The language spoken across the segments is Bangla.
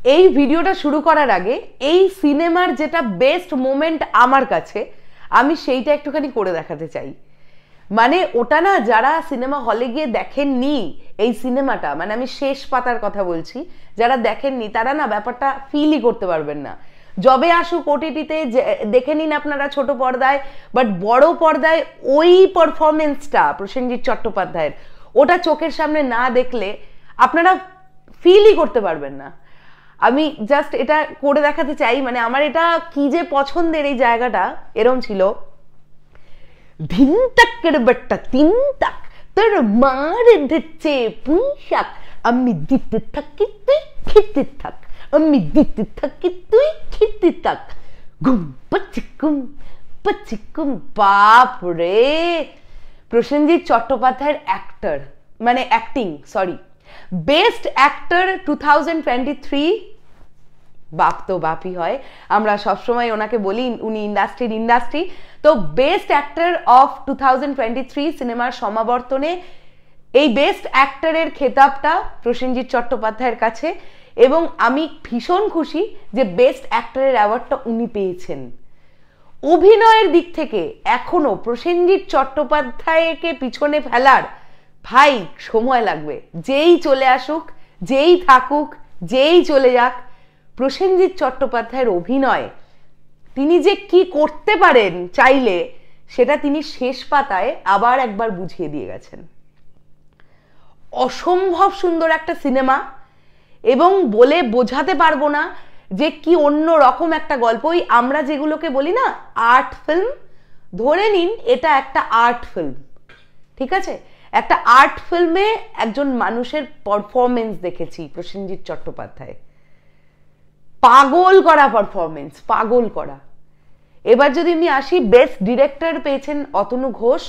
এই ভিডিওটা শুরু করার আগে এই সিনেমার যেটা বেস্ট মোমেন্ট আমার কাছে, আমি সেইটা একটুখানি করে দেখাতে চাই। মানে ওটা না, যারা সিনেমা হলে গিয়ে দেখেননি এই সিনেমাটা, মানে আমি শেষ পাতার কথা বলছি, যারা দেখেননি তারা না ব্যাপারটা ফিলই করতে পারবেন না। যবে আসুক ওটিটিতে দেখে নিন আপনারা ছোট পর্দায়, বাট বড় পর্দায় ওই পারফরমেন্সটা প্রসেনজিৎ চট্টোপাধ্যায়ের, ওটা চোখের সামনে না দেখলে আপনারা ফিলই করতে পারবেন না। আমি জাস্ট এটা করে দেখাতে চাই। মানে আমার এটা কি যে পছন্দের এই জায়গাটা, এরম ছিল, ধিন তাকের বেটা তিন তাক তোর মার দিচ্ছে পুঁশাক, আমি দিতে থাকি তুই খেতে থাক, আমি দিতে থাকি তুই খেতে থাক, ঘুম পচিকুম পচিকুম। বাপ রে, প্রসেনজিৎ চট্টোপাধ্যায়ের অ্যাক্টর, মানে অ্যাক্টিং, সরি, বেস্ট অ্যাক্টর 2023, বাপ তো বাপই হয়, আমরা সবসময় ওনাকে বলি, উনি ইন্ডাস্ট্রি। তো বেস্ট অ্যাক্টর অফ 2023 সিনেমার সমাবর্তনে এই বেস্ট অ্যাক্টরের খেতাবটা প্রসেনজিৎ চট্টোপাধ্যায়ের কাছে, এবং আমি ভীষণ খুশি যে বেস্ট অ্যাক্টরের অ্যাওয়ার্ডটা উনি পেয়েছেন। অভিনয়ের দিক থেকে এখনো প্রসেনজিৎ চট্টোপাধ্যায়কে পিছনে ফেলার ভাই সময় লাগবে। যেই চলে আসুক, যেই থাকুক, যেই চলে যাক, প্রসেনজিৎ চট্টোপাধ্যায়ের অভিনয়, তিনি যে কি করতে পারেন চাইলে, সেটা তিনি শেষ পাতায় আবার একবার বুঝিয়ে দিয়ে গেছেন। অসম্ভব সুন্দর একটা সিনেমা, এবং বলে বোঝাতে পারবো না যে কি অন্য রকম একটা গল্প। ওই আমরা যেগুলোকে বলি না আর্ট ফিল্ম, ধরে নিন এটা একটা আর্ট ফিল্ম, ঠিক আছে? একটা আর্ট ফিল্মে একজন মানুষের পারফরমেন্স দেখেছি প্রসেনজিৎ চট্টোপাধ্যায়, পাগল করা পারফরমেন্স, পাগল করা। এবার যদি আমি আসি, বেস্ট ডিরেক্টর পেয়েছেন অতনু ঘোষ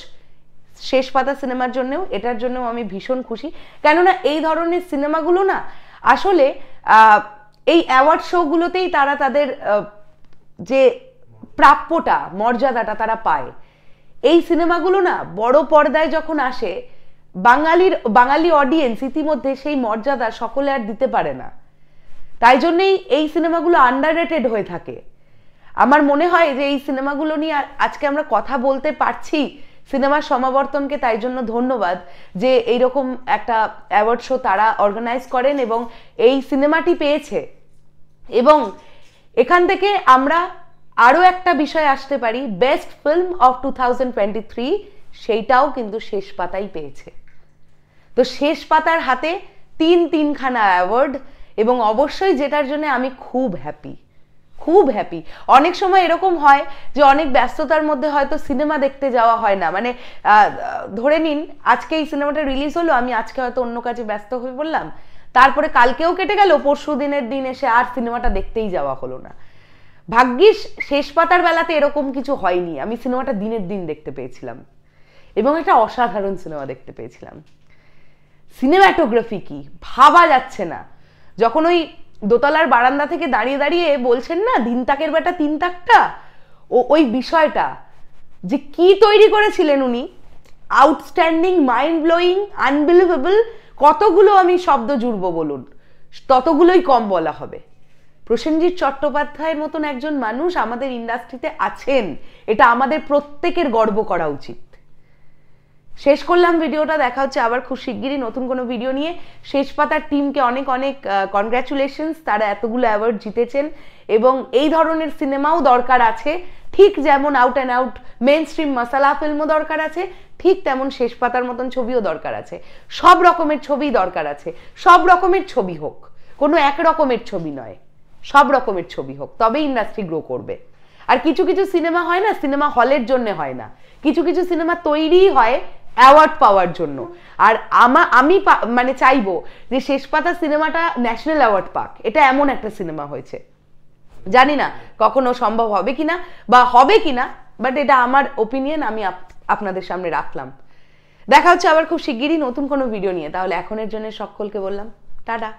শেষ পাতা সিনেমার জন্যও, এটার জন্যও আমি ভীষণ খুশি। কেননা এই ধরনের সিনেমাগুলো না আসলে এই অ্যাওয়ার্ড শোগুলোতেই তারা তাদের যে প্রাপ্যটা, মর্যাদাটা তারা পায়। এই সিনেমাগুলো না বড় পর্দায় যখন আসে, বাঙালি অডিয়েন্স ইতিমধ্যে সেই মর্যাদা সকলে আর দিতে পারে না। তাই জন্যেই এই সিনেমাগুলো আন্ডাররেটেড হয়ে থাকে। আমার মনে হয় যে এই সিনেমাগুলো নিয়ে আজকে আমরা কথা বলতে পারছি, সিনেমার সমাবর্তনকে তাই জন্য ধন্যবাদ যে এইরকম একটা অ্যাওয়ার্ড শো তারা অর্গানাইজ করেন এবং এই সিনেমাটি পেয়েছে। এবং এখান থেকে আমরা আরো একটা বিষয় আসতে পারি, বেস্ট ফিল্ম অফ 2023, সেইটাও কিন্তু শেষ পাতাই পেয়েছে। তো শেষ পাতার হাতে তিনখানা অ্যাওয়ার্ড, এবং অবশ্যই যেটার জন্য আমি খুব হ্যাপি, খুব হ্যাপি। অনেক সময় এরকম হয় যে অনেক ব্যস্ততার মধ্যে হয়তো সিনেমা দেখতে যাওয়া হয় না। মানে ধরে নিন আজকে এই সিনেমাটা রিলিজ হলো, আমি আজকে হয়তো অন্য কাজে ব্যস্ত হয়ে পড়লাম, তারপরে কালকেও কেটে গেল, পরশু দিনের দিন এসে আর সিনেমাটা দেখতেই যাওয়া হলো না। ভাগ্যিস শেষ পাতার বেলাতে এরকম কিছু হয়নি, আমি সিনেমাটা দিনের দিন দেখতে পেয়েছিলাম এবং একটা অসাধারণ সিনেমা দেখতে পেয়েছিলাম। সিনেমাটোগ্রাফি কি ভাবা যাচ্ছে না। যখন ওই দোতলার বারান্দা থেকে দাঁড়িয়ে দাঁড়িয়ে বলছেন না দিন তাকের বেটা তিন তাকটা, ওই বিষয়টা যে কি তৈরি করেছিলেন উনি, আউটস্ট্যান্ডিং, মাইন্ড ব্লোয়িং, আনবিলিভেবল। কতগুলো আমি শব্দ জুড়বো বলুন, ততগুলোই কম বলা হবে। প্রসেনজিৎ চট্টোপাধ্যায়ের মতন একজন মানুষ আমাদের ইন্ডাস্ট্রিতে আছেন, এটা আমাদের প্রত্যেকের গর্ব করা উচিত। শেষ করলাম ভিডিওটা, দেখা হচ্ছে আবার খুব শিগগিরই নতুন কোনো ভিডিও নিয়ে। শেষ পাতার টিমকে অনেক অনেক কনগ্রাচুলেশনস, তারা এতগুলো অ্যাওয়ার্ড জিতেছেন এবং এই ধরনের সিনেমাও দরকার আছে। ঠিক যেমন out and out mainstream masala ফিল্মও দরকার আছে, ঠিক তেমন শেষ পাতার মতন ছবিও দরকার আছে। সব রকমের ছবি দরকার আছে, সব রকমের ছবি হোক, কোনো এক রকমের ছবি নয়, সব রকমের ছবি হোক, তবে ইন্ডাস্ট্রি গ্রো করবে। আর কিছু কিছু সিনেমা হয় না, সিনেমা হলের জন্য হয় না, কিছু কিছু সিনেমা তৈরিই হয় অ্যাওয়ার্ড পাওয়ার জন্য। আর আমি মানে চাইবো যে শেষ পাতা সিনেমাটা ন্যাশনাল অ্যাওয়ার্ড পাক, এটা এমন একটা সিনেমা হয়েছে। জানি না কখনো সম্ভব হবে কিনা বা হবে কিনা, বাট এটা আমার ওপিনিয়ন, আমি আপনাদের সামনে রাখলাম। দেখা হচ্ছে আবার খুব শিগগিরই নতুন কোনো ভিডিও নিয়ে। তাহলে এখনের জন্য সকলকে বললাম টাটা।